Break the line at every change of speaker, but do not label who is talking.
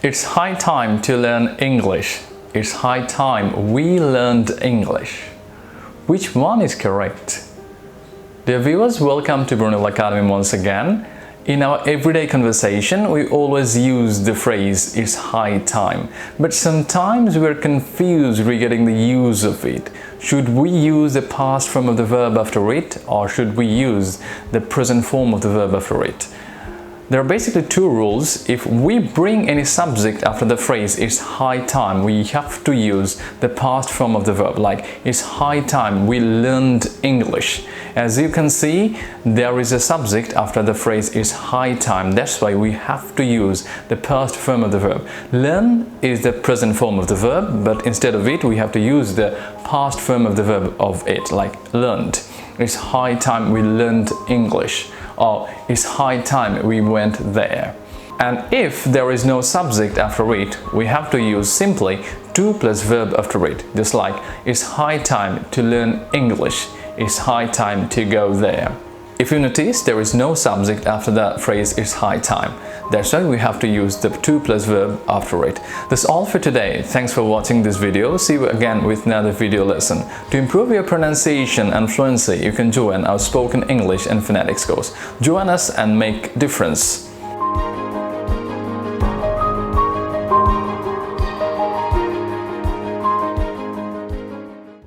It's high time to learn English. It's high time we learned English. Which one is correct? Dear viewers, welcome to Bornil Academy once again. In our everyday conversation, we always use the phrase "it's high time", but sometimes we're confused regarding the use of it. Should we use the past form of the verb after it, or should we use the present form of the verb after it? There are basically two rules. If we bring any subject after the phrase "it's high time", we have to use the past form of the verb, like "it's high time we learned English". As you can see, there is a subject after the phrase "it's high time". That's why we have to use the past form of the verb. Learn is the present form of the verb, but instead of it, we have to use the past form of the verb of it, like learned. It's high time we learned English, or it's high time we went there. And if there is no subject after it, we have to use simply to plus verb after it, just like it's high time to learn English, it's high time to go there. If you notice, there is no subject after the phrase "it's high time". That's why we have to use the to plus verb after it. That's all for today. Thanks for watching this video. See you again with another video lesson. To improve your pronunciation and fluency, you can join our spoken English and phonetics course. Join us and make difference.